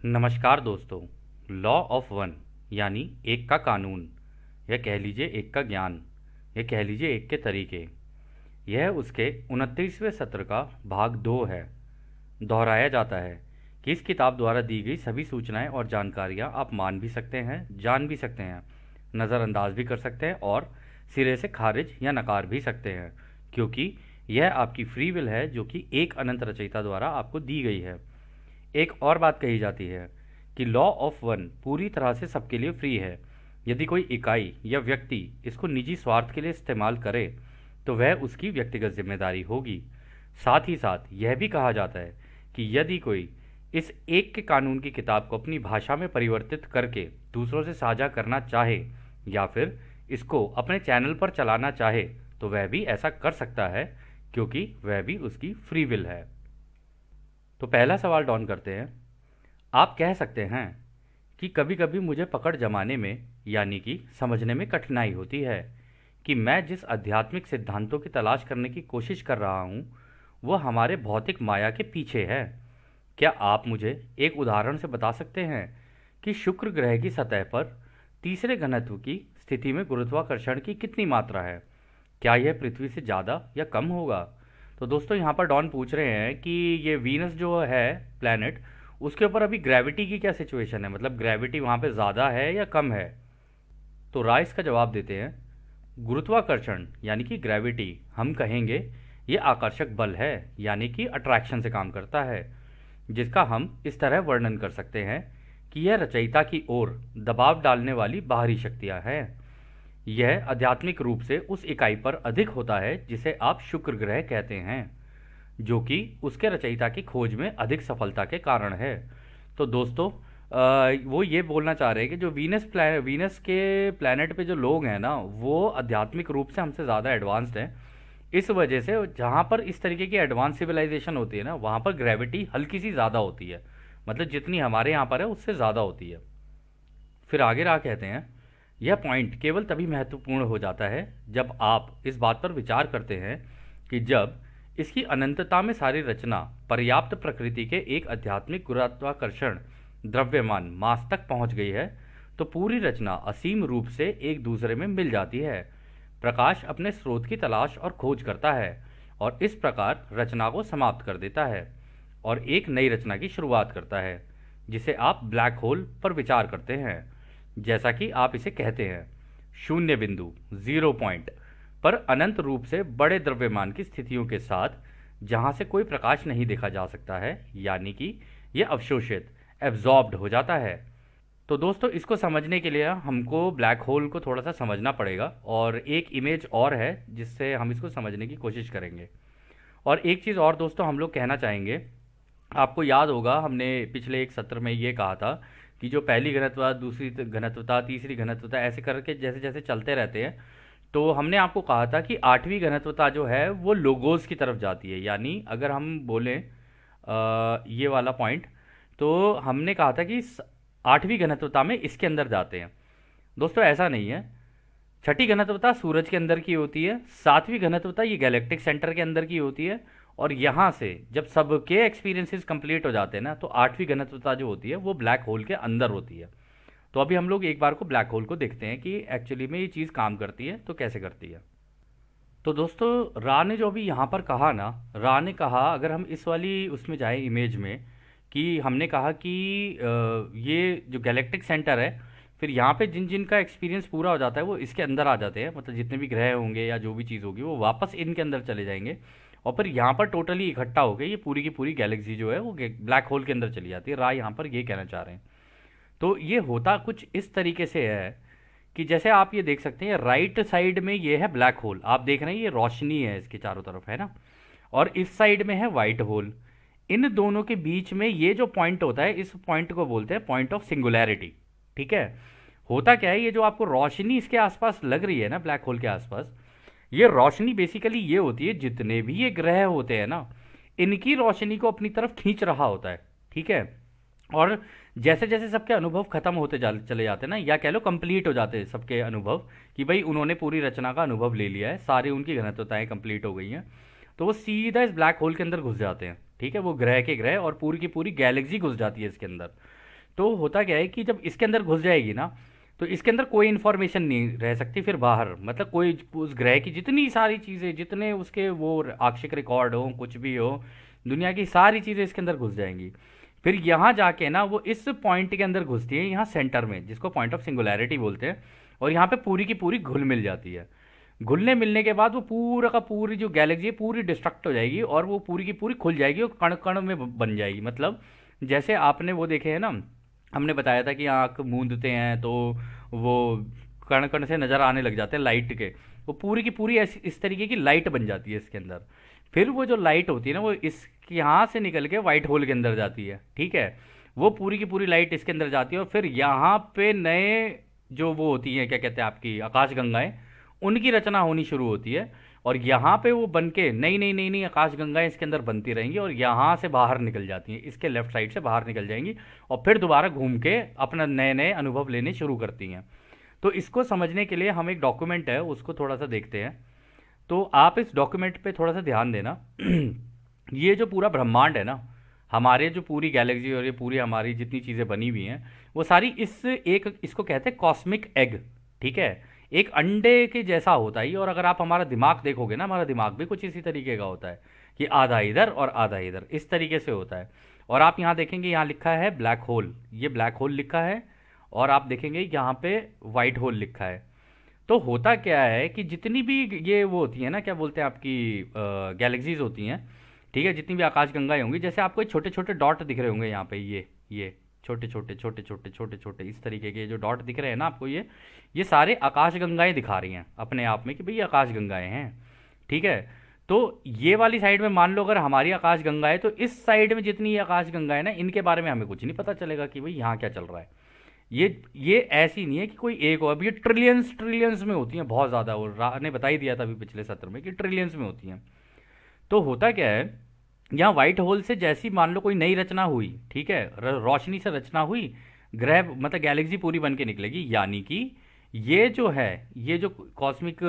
नमस्कार दोस्तों। Law of one यानी एक का कानून, या कह लीजिए एक का ज्ञान, या कह लीजिए एक के तरीके, यह उसके 29वें सत्र का भाग 2 है। दोहराया जाता है कि इस किताब द्वारा दी गई सभी सूचनाएं और जानकारियां आप मान भी सकते हैं, जान भी सकते हैं, नज़रअंदाज भी कर सकते हैं और सिरे से खारिज या नकार भी सकते हैं, क्योंकि यह आपकी फ्री विल है जो कि एक अनंत रचयिता द्वारा आपको दी गई है। एक और बात कही जाती है कि लॉ ऑफ वन पूरी तरह से सबके लिए फ्री है। यदि कोई इकाई या व्यक्ति इसको निजी स्वार्थ के लिए इस्तेमाल करे तो वह उसकी व्यक्तिगत जिम्मेदारी होगी। साथ ही साथ यह भी कहा जाता है कि यदि कोई इस एक के कानून की किताब को अपनी भाषा में परिवर्तित करके दूसरों से साझा करना चाहे या फिर इसको अपने चैनल पर चलाना चाहे तो वह भी ऐसा कर सकता है, क्योंकि वह भी उसकी फ्री विल है। तो पहला सवाल डॉन करते हैं। आप कह सकते हैं कि कभी कभी मुझे पकड़ जमाने में यानी कि समझने में कठिनाई होती है कि मैं जिस आध्यात्मिक सिद्धांतों की तलाश करने की कोशिश कर रहा हूँ वह हमारे भौतिक माया के पीछे है। क्या आप मुझे एक उदाहरण से बता सकते हैं कि शुक्र ग्रह की सतह पर तीसरे घनत्व की स्थिति में गुरुत्वाकर्षण की कितनी मात्रा है? क्या यह पृथ्वी से ज़्यादा या कम होगा? तो दोस्तों यहाँ पर डॉन पूछ रहे हैं कि ये वीनस जो है प्लैनेट, उसके ऊपर अभी ग्रेविटी की क्या सिचुएशन है, मतलब ग्रेविटी वहाँ पे ज़्यादा है या कम है। तो राइस का जवाब देते हैं, गुरुत्वाकर्षण यानी कि ग्रेविटी हम कहेंगे ये आकर्षक बल है, यानी कि अट्रैक्शन से काम करता है, जिसका हम इस तरह वर्णन कर सकते हैं कि यह रचयिता की ओर दबाव डालने वाली बाहरी शक्तियाँ हैं। यह आध्यात्मिक रूप से उस इकाई पर अधिक होता है जिसे आप शुक्र ग्रह कहते हैं, जो कि उसके रचयिता की खोज में अधिक सफलता के कारण है। तो दोस्तों वो ये बोलना चाह रहे हैं कि जो वीनस के प्लैनेट पे जो लोग हैं ना, वो आध्यात्मिक रूप से हमसे ज़्यादा एडवांस्ड हैं। इस वजह से जहाँ पर इस तरीके की एडवांस सिविलाइजेशन होती है ना, वहाँ पर ग्रेविटी हल्की सी ज़्यादा होती है, मतलब जितनी हमारे यहाँ पर है उससे ज़्यादा होती है। फिर आगे रहा कहते हैं, यह पॉइंट केवल तभी महत्वपूर्ण हो जाता है जब आप इस बात पर विचार करते हैं कि जब इसकी अनंतता में सारी रचना पर्याप्त प्रकृति के एक आध्यात्मिक गुरुत्वाकर्षण द्रव्यमान मास तक पहुंच गई है तो पूरी रचना असीम रूप से एक दूसरे में मिल जाती है। प्रकाश अपने स्रोत की तलाश और खोज करता है और इस प्रकार रचना को समाप्त कर देता है और एक नई रचना की शुरुआत करता है, जिसे आप ब्लैक होल पर विचार करते हैं। जैसा कि आप इसे कहते हैं, शून्य बिंदु, जीरो पॉइंट पर अनंत रूप से बड़े द्रव्यमान की स्थितियों के साथ जहां से कोई प्रकाश नहीं देखा जा सकता है, यानी कि यह अवशोषित, एब्जॉर्ब्ड हो जाता है। तो दोस्तों इसको समझने के लिए हमको ब्लैक होल को थोड़ा सा समझना पड़ेगा और एक इमेज और है जिससे हम इसको समझने की कोशिश करेंगे। और एक चीज़ और दोस्तों हम लोग कहना चाहेंगे, आपको याद होगा हमने पिछले एक सत्र में ये कहा था कि जो पहली घनत्वता, दूसरी घनत्वता, तीसरी घनत्वता, ऐसे करके जैसे जैसे चलते रहते हैं, तो हमने आपको कहा था कि आठवीं घनत्वता जो है वो लोगोस की तरफ जाती है। यानी अगर हम बोलें ये वाला पॉइंट, तो हमने कहा था कि आठवीं घनत्वता में इसके अंदर जाते हैं। दोस्तों ऐसा नहीं है। छठी घनत्वता सूरज के अंदर की होती है, सातवीं घनत्वता ये गैलेक्टिक सेंटर के अंदर की होती है, और यहाँ से जब सबके एक्सपीरियंसेस कंप्लीट हो जाते हैं ना, तो आठवीं घनत्वता जो होती है वो ब्लैक होल के अंदर होती है। तो अभी हम लोग एक बार को ब्लैक होल को देखते हैं कि एक्चुअली में ये चीज़ काम करती है तो कैसे करती है। तो दोस्तों रा ने जो अभी यहाँ पर कहा ना, रा ने कहा, अगर हम इस वाली उसमें जाएं इमेज में, कि हमने कहा कि ये जो गैलेक्टिक सेंटर है, फिर यहाँ पे जिन जिन का एक्सपीरियंस पूरा हो जाता है वो इसके अंदर आ जाते हैं, मतलब जितने भी ग्रह होंगे या जो भी चीज़ होगी वो वापस इनके अंदर चले जाएंगे और फिर यहाँ पर टोटली इकट्ठा होकर ये पूरी की पूरी गैलेक्सी जो है वो ब्लैक होल के अंदर चली जाती है। रा यहाँ पर ये कहना चाह रहे हैं। तो ये होता कुछ इस तरीके से है कि जैसे आप ये देख सकते हैं, राइट साइड में ये है ब्लैक होल, आप देख रहे हैं ये रोशनी है इसके चारों तरफ, है ना, और इस साइड में है वाइट होल। इन दोनों के बीच में ये जो पॉइंट होता है, इस पॉइंट को बोलते हैं पॉइंट ऑफ सिंगुलैरिटी। ठीक है। होता क्या है, ये जो आपको रोशनी इसके आसपास लग रही है ना ब्लैक होल के आसपास, ये रोशनी बेसिकली ये होती है, जितने भी ये ग्रह होते हैं ना, इनकी रोशनी को अपनी तरफ खींच रहा होता है। ठीक है। और जैसे जैसे सबके अनुभव खत्म होते चले जाते हैं ना, या कह लो कंप्लीट हो जाते हैं सबके अनुभव, कि भाई उन्होंने पूरी रचना का अनुभव ले लिया है, सारी उनकी घनत्वताएं कंप्लीट हो गई हैं, तो वो सीधा इस ब्लैक होल के अंदर घुस जाते हैं। ठीक है। वो ग्रह के ग्रह और पूरी की पूरी गैलेक्सी घुस जाती है इसके अंदर। तो होता क्या है कि जब इसके अंदर घुस जाएगी ना, तो इसके अंदर कोई इन्फॉर्मेशन नहीं रह सकती फिर बाहर, मतलब कोई उस ग्रह की जितनी सारी चीज़ें, जितने उसके वो आक्षिक रिकॉर्ड हो, कुछ भी हो, दुनिया की सारी चीज़ें इसके अंदर घुस जाएंगी। फिर यहाँ जाके ना वो इस पॉइंट के अंदर घुसती है, यहाँ सेंटर में, जिसको पॉइंट ऑफ सिंगुलैरिटी बोलते हैं, और यहाँ पे पूरी की पूरी घुल मिल जाती है। घुलने मिलने के बाद वो पूरा का पूरी जो गैलेक्सी है पूरी डिस्ट्रक्ट हो जाएगी, और वो पूरी की पूरी खुल जाएगी और कण कण में बन जाएगी। मतलब जैसे आपने वो देखे हैं ना, हमने बताया था कि आँख मूंदते हैं तो वो कण कण से नज़र आने लग जाते हैं लाइट के, वो पूरी की पूरी ऐसी इस तरीके की लाइट बन जाती है इसके अंदर। फिर वो जो लाइट होती है ना, वो इस यहाँ से निकल के वाइट होल के अंदर जाती है, ठीक है। वो पूरी की पूरी लाइट इसके अंदर जाती है, और फिर यहाँ पे नए जो वो होती हैं, क्या कहते हैं, आपकी आकाश गंगाएं, उनकी रचना होनी शुरू होती है। और यहाँ पे वो बन के नई नई नई नई आकाश गंगाएं इसके अंदर बनती रहेंगी, और यहाँ से बाहर निकल जाती हैं, इसके लेफ्ट साइड से बाहर निकल जाएंगी, और फिर दोबारा घूम के अपना नए नए अनुभव लेने शुरू करती हैं। तो इसको समझने के लिए हम एक डॉक्यूमेंट है उसको थोड़ा सा देखते हैं। तो आप इस डॉक्यूमेंट पे थोड़ा सा ध्यान देना। ये जो पूरा ब्रह्मांड है ना, हमारे जो पूरी गैलेक्सी और ये पूरी हमारी जितनी चीज़ें बनी हुई हैं, वो सारी इस एक इसको कहते हैं कॉस्मिक एग, ठीक है। एक अंडे के जैसा होता है ये, और अगर आप हमारा दिमाग देखोगे ना, हमारा दिमाग भी कुछ इसी तरीके का होता है कि आधा इधर और आधा इधर, इस तरीके से होता है। और आप यहाँ देखेंगे, यहाँ लिखा है ब्लैक होल, ये ब्लैक होल लिखा है, और आप देखेंगे यहाँ पे वाइट होल लिखा है। तो होता क्या है कि जितनी भी ये वो होती है ना, क्या बोलते हैं, आपकी गैलेक्सीज होती हैं, ठीक है, जितनी भी आकाश गंगाएं होंगी, जैसे आपको छोटे छोटे डॉट दिख रहे होंगे यहाँ पे, ये छोटे छोटे छोटे छोटे छोटे छोटे इस तरीके के जो डॉट दिख रहे हैं ना आपको, ये सारे आकाश गंगाएं दिखा रही हैं अपने आप में कि भाई ये आकाश गंगाएं हैं, ठीक है। तो ये वाली साइड में मान लो अगर हमारी आकाश गंगा है, तो इस साइड में जितनी ये आकाश गंगा है ना, इनके बारे में हमें कुछ नहीं पता चलेगा कि भाई यहाँ क्या चल रहा है। ये ऐसी नहीं है कि कोई एक हो, अब ये ट्रिलियंस ट्रिलियंस में होती हैं, बहुत ज़्यादा, और रा ने बता ही दिया था अभी पिछले सत्र में कि ट्रिलियंस में होती हैं। तो होता क्या है, यहाँ व्हाइट होल से जैसी मान लो कोई नई रचना हुई, ठीक है, रोशनी से रचना हुई, ग्रह मतलब गैलेक्सी पूरी बन के निकलेगी, यानी कि ये जो है, ये जो कॉस्मिक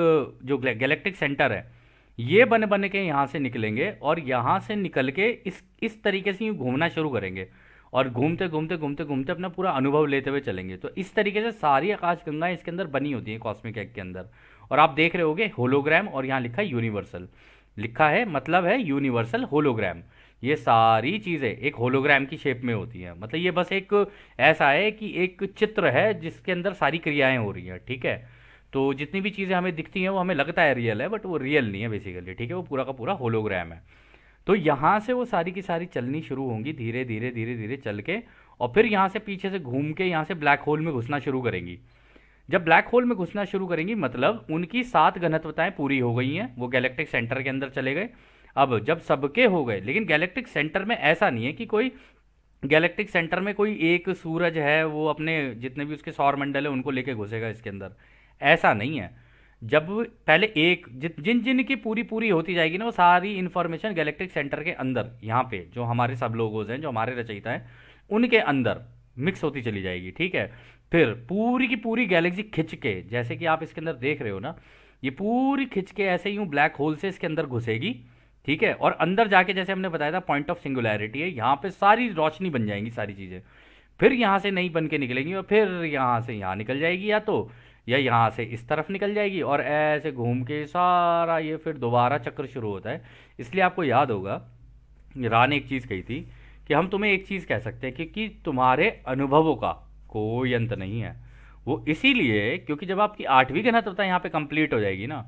जो गैलेक्टिक सेंटर है, ये बन बन के यहाँ से निकलेंगे, और यहाँ से निकल के इस तरीके से यूँ घूमना शुरू करेंगे, और घूमते घूमते घूमते घूमते अपना पूरा अनुभव लेते हुए चलेंगे। तो इस तरीके से सारी आकाश गंगाएं इसके अंदर बनी होती हैं कॉस्मिक एग के अंदर। और आप देख रहे होगे होलोग्राम, और यहाँ लिखा है यूनिवर्सल, लिखा है मतलब है यूनिवर्सल होलोग्राम। ये सारी चीज़ें एक होलोग्राम की शेप में होती हैं, मतलब ये बस एक ऐसा है कि एक चित्र है जिसके अंदर सारी क्रियाएं हो रही हैं, ठीक है। तो जितनी भी चीज़ें हमें दिखती हैं वो हमें लगता है रियल है, बट वो रियल नहीं है बेसिकली, ठीक है, वो पूरा का पूरा होलोग्राम है। तो यहाँ से वो सारी की सारी चलनी शुरू होंगी, धीरे धीरे धीरे धीरे चल के, और फिर यहाँ से पीछे से घूम के यहाँ से ब्लैक होल में घुसना शुरू करेंगी। जब ब्लैक होल में घुसना शुरू करेंगी, मतलब उनकी 7 घनत्वताएं पूरी हो गई हैं, वो गैलेक्टिक सेंटर के अंदर चले गए। अब जब सबके हो गए, लेकिन गैलेक्टिक सेंटर में ऐसा नहीं है कि कोई गैलेक्टिक सेंटर में कोई एक सूरज है, वो अपने जितने भी उसके सौर मंडल है उनको लेके घुसेगा इसके अंदर, ऐसा नहीं है। जब पहले एक जिन जिन की पूरी पूरी होती जाएगी ना, वो सारी इन्फॉर्मेशन गैलेक्टिक सेंटर के अंदर, यहाँ पे जो हमारे सब लोगोज हैं, जो हमारे रचयिता हैं, उनके अंदर मिक्स होती चली जाएगी, ठीक है। फिर पूरी की पूरी गैलेक्सी खिंच के, जैसे कि आप इसके अंदर देख रहे हो ना, ये पूरी खिंच के ऐसे यूं ब्लैक होल से इसके अंदर घुसेगी, ठीक है। और अंदर जाके जैसे हमने बताया था पॉइंट ऑफ सिंगुलैरिटी है, यहाँ पे सारी रोशनी बन जाएंगी सारी चीज़ें। फिर यहाँ से नई बन के निकलेंगी, और फिर यहाँ से यहाँ निकल जाएगी, या यहाँ से इस तरफ निकल जाएगी, और ऐसे घूम के सारा ये फिर दोबारा चक्र शुरू होता है। इसलिए आपको याद होगा, रा ने एक चीज़ कही थी कि हम तुम्हें एक चीज़ कह सकते हैं कि तुम्हारे अनुभवों का कोई अंत नहीं है। वो इसीलिए क्योंकि जब आपकी 8वीं घनत्वता यहाँ पे कंप्लीट हो जाएगी ना,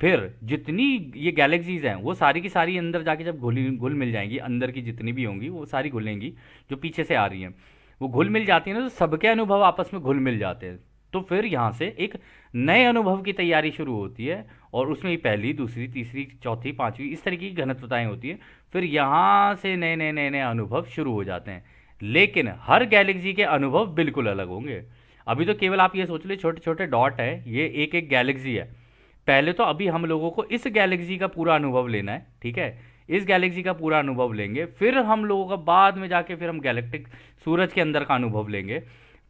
फिर जितनी ये गैलेक्सीज हैं वो सारी की सारी अंदर जाके जब घुल मिल जाएंगी, अंदर की जितनी भी होंगी वो सारी घुलेंगी, जो पीछे से आ रही हैं वो घुल मिल जाती हैं ना, तो सबके अनुभव आपस में घुल मिल जाते हैं। तो फिर यहाँ से एक नए अनुभव की तैयारी शुरू होती है, और उसमें ही पहली, दूसरी, तीसरी, चौथी, पांचवी इस तरीके की घनत्वताएं होती हैं। फिर यहाँ से नए नए नए नए अनुभव शुरू हो जाते हैं, लेकिन हर गैलेक्सी के अनुभव बिल्कुल अलग होंगे। अभी तो केवल आप ये सोच ले, छोटे छोटे डॉट है, ये एक एक गैलेक्सी है। पहले तो अभी हम लोगों को इस गैलेक्सी का पूरा अनुभव लेना है, ठीक है, इस गैलेक्सी का पूरा अनुभव लेंगे, फिर हम लोगों का बाद में जाके फिर हम गैलेक्टिक सूरज के अंदर का अनुभव लेंगे,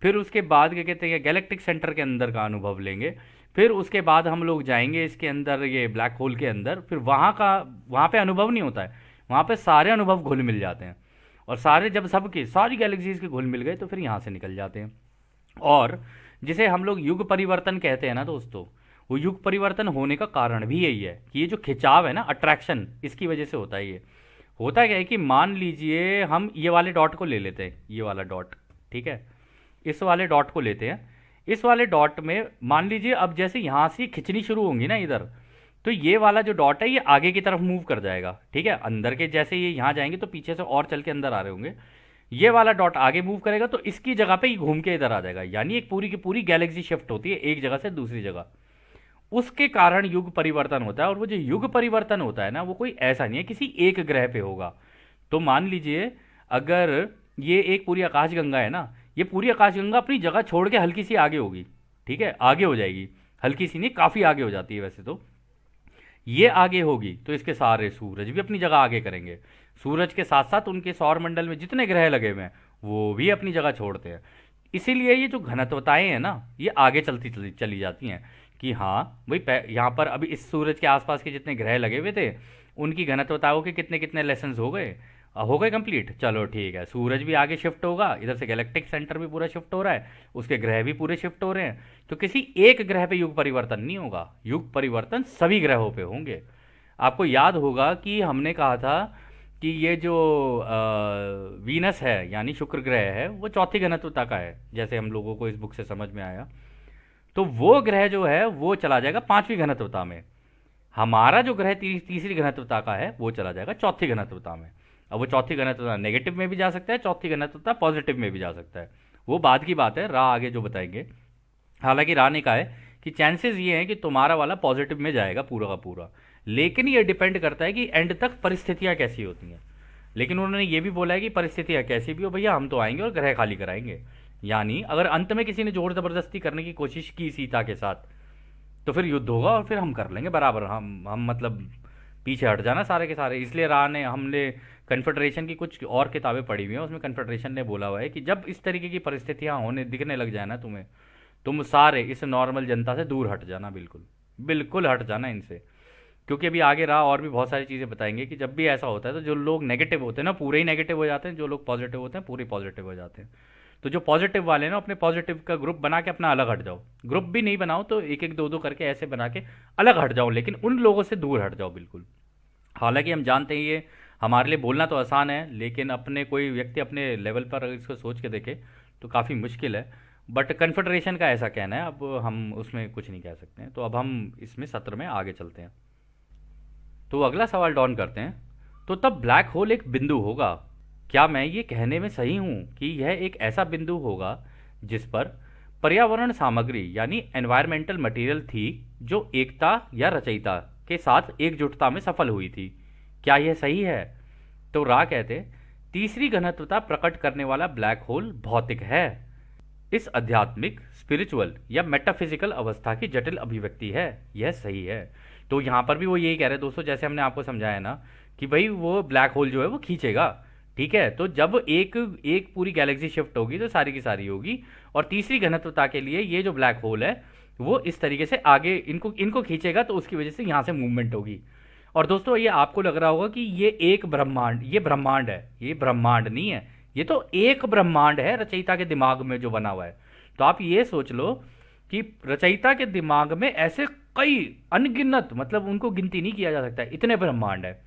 फिर उसके बाद क्या कहते हैं गैलेक्टिक सेंटर के अंदर का अनुभव लेंगे, फिर उसके बाद हम लोग जाएंगे इसके अंदर, ये ब्लैक होल के अंदर, फिर वहाँ पे अनुभव नहीं होता है, वहाँ पे सारे अनुभव घुल मिल जाते हैं। और सारे जब सबके सारी गैलेक्सीज के घुल मिल गए तो फिर यहाँ से निकल जाते हैं। और जिसे हम लोग युग परिवर्तन कहते हैं ना दोस्तों, वो युग परिवर्तन होने का कारण भी यही है कि ये जो खिंचाव है ना, अट्रैक्शन, इसकी वजह से होता है ये। होता क्या है कि मान लीजिए हम ये वाले डॉट को ले लेते हैं, ये वाला डॉट, ठीक है, इस वाले डॉट को लेते हैं। इस वाले डॉट में मान लीजिए अब जैसे यहाँ से खिंचनी शुरू होंगी ना इधर, तो ये वाला जो डॉट है ये आगे की तरफ मूव कर जाएगा, ठीक है, अंदर के जैसे ये यहाँ जाएंगे तो पीछे से और चल के अंदर आ रहे होंगे, ये वाला डॉट आगे मूव करेगा तो इसकी जगह पे ये घूम के इधर आ जाएगा, यानी एक पूरी की पूरी गैलेक्सी शिफ्ट होती है एक जगह से दूसरी जगह। उसके कारण युग परिवर्तन होता है। और वो जो युग परिवर्तन होता है ना, वो कोई ऐसा नहीं है किसी एक ग्रह पे होगा। तो मान लीजिए अगर ये एक पूरी आकाशगंगा है ना, ये पूरी आकाशगंगा अपनी जगह छोड़ के हल्की सी आगे होगी, ठीक है, आगे हो जाएगी, हल्की सी नहीं काफ़ी आगे हो जाती है वैसे तो। ये आगे होगी तो इसके सारे सूरज भी अपनी जगह आगे करेंगे, सूरज के साथ साथ उनके सौर मंडल में जितने ग्रह लगे हुए हैं वो भी अपनी जगह छोड़ते हैं। इसीलिए ये जो घनत्वताएं हैं ना, ये आगे चलती चली जाती हैं कि हाँ भाई यहाँ पर अभी इस सूरज के आसपास के जितने ग्रह लगे हुए थे उनकी घनत्वताओं के कितने कितने लेसन्स हो गए कंप्लीट, चलो ठीक है, सूरज भी आगे शिफ्ट होगा, इधर से गैलेक्टिक सेंटर भी पूरा शिफ्ट हो रहा है, उसके ग्रह भी पूरे शिफ्ट हो रहे हैं, तो किसी एक ग्रह पे युग परिवर्तन नहीं होगा, युग परिवर्तन सभी ग्रहों पे होंगे। आपको याद होगा कि हमने कहा था कि ये जो वीनस है यानी शुक्र ग्रह है वो चौथी घनत्वता का है, जैसे हम लोगों को इस बुक से समझ में आया। तो वो ग्रह जो है वो चला जाएगा पांचवी घनत्वता में, हमारा जो ग्रह तीसरी घनत्वता का है वो चला जाएगा चौथी घनत्वता में। अब वो चौथी घनत्वता नेगेटिव में भी जा सकता है, चौथी घनत्वता पॉजिटिव में भी जा सकता है, वो बाद की बात है, राह आगे जो बताएंगे। हालांकि राह ने कहा है कि चांसेस ये हैं कि तुम्हारा वाला पॉजिटिव में जाएगा पूरा का पूरा, लेकिन ये डिपेंड करता है कि एंड तक परिस्थितियाँ कैसी होती हैं। लेकिन उन्होंने ये भी बोला है कि परिस्थितियाँ कैसी भी हो भैया हम तो आएंगे और ग्रह खाली कराएंगे। यानी अगर अंत में किसी ने जोर ज़बरदस्ती करने की कोशिश की सीता के साथ तो फिर युद्ध होगा और फिर हम कर लेंगे बराबर, हम मतलब पीछे हट जाना सारे के सारे। इसलिए राह ने, हमने कन्फेडरेशन की कुछ और किताबें पढ़ी हुई हैं, उसमें कन्फेडरेशन ने बोला हुआ है कि जब इस तरीके की परिस्थितियाँ होने दिखने लग जाए ना तुम्हें, तुम सारे इस नॉर्मल जनता से दूर हट जाना, बिल्कुल बिल्कुल हट जाना इनसे। क्योंकि अभी आगे राह और भी बहुत सारी चीज़ें बताएंगे कि जब भी ऐसा होता है तो जो लोग नेगेटिव होते हैं ना पूरे ही नेगेटिव हो जाते हैं, जो लोग पॉजिटिव होते हैं पूरे पॉजिटिव हो जाते हैं। तो जो पॉजिटिव वाले ना अपने पॉजिटिव का ग्रुप बना के अपना अलग हट जाओ, ग्रुप भी नहीं बनाओ तो एक एक दो दो करके ऐसे बना के अलग हट जाओ, लेकिन उन लोगों से दूर हट जाओ बिल्कुल। हालांकि हम जानते हैं ये हमारे लिए बोलना तो आसान है, लेकिन अपने कोई व्यक्ति अपने लेवल पर अगर इसको सोच के देखे तो काफ़ी मुश्किल है। बट कन्फेडरेशन का ऐसा कहना है, अब हम उसमें कुछ नहीं कह सकते हैं। तो अब हम इसमें सत्र में आगे चलते हैं। तो अगला सवाल डॉन करते हैं, तो तब ब्लैक होल एक बिंदु होगा, क्या मैं ये कहने में सही हूँ कि यह एक ऐसा बिंदु होगा जिस पर पर्यावरण सामग्री यानी एनवायरमेंटल मटेरियल थी जो एकता या रचयिता के साथ एकजुटता में सफल हुई थी, क्या यह सही है? तो राह कहते तीसरी घनत्वता प्रकट करने वाला ब्लैक होल भौतिक है, इस आध्यात्मिक, स्पिरिचुअल या मेटाफिजिकल अवस्था की जटिल अभिव्यक्ति है, यह सही है। तो यहाँ पर भी वो यही कह रहे हैं दोस्तों, जैसे हमने आपको समझाया ना कि भाई वो ब्लैक होल जो है वो खींचेगा, ठीक है, तो जब एक एक पूरी गैलेक्सी शिफ्ट होगी तो सारी की सारी होगी, और तीसरी घनत्वता के लिए ये जो ब्लैक होल है वो इस तरीके से आगे इनको इनको खींचेगा, तो उसकी वजह से यहाँ से मूवमेंट होगी। और दोस्तों ये आपको लग रहा होगा कि ये एक ब्रह्मांड, ये ब्रह्मांड है, ये ब्रह्मांड नहीं है, ये तो एक ब्रह्मांड है रचयिता के दिमाग में जो बना हुआ है। तो आप ये सोच लो कि रचयिता के दिमाग में ऐसे कई अनगिनत, मतलब उनको गिनती नहीं किया जा सकता, इतने ब्रह्मांड है,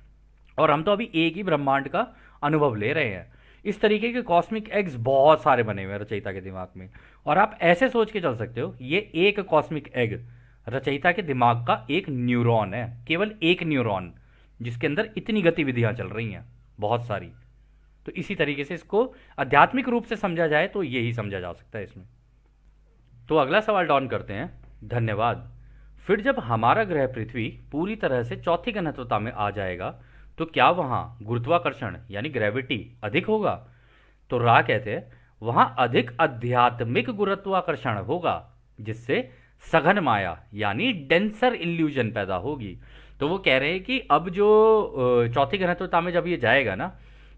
और हम तो अभी एक ही ब्रह्मांड का अनुभव ले रहे हैं। इस तरीके के कॉस्मिक एग्स बहुत सारे बने हुए हैं रचयिता के दिमाग में, और आप ऐसे सोच के चल सकते हो ये एक कॉस्मिक एग रचयिता के दिमाग का एक न्यूरॉन है, केवल एक न्यूरॉन जिसके अंदर इतनी गतिविधियां चल रही हैं बहुत सारी। तो इसी तरीके से इसको आध्यात्मिक रूप से समझा जाए तो यही समझा जा सकता है इसमें। तो अगला सवाल डॉन करते हैं, धन्यवाद। फिर जब हमारा ग्रह पृथ्वी पूरी तरह से चौथी घनत्वता में आ जाएगा तो क्या वहां गुरुत्वाकर्षण यानी ग्रेविटी अधिक होगा? तो राह कहते हैं वहां अधिक आध्यात्मिक गुरुत्वाकर्षण होगा, जिससे सघन माया यानी डेंसर इल्यूजन पैदा होगी। तो वो कह रहे हैं कि अब जो चौथी घनत्वता में जब ये जाएगा ना,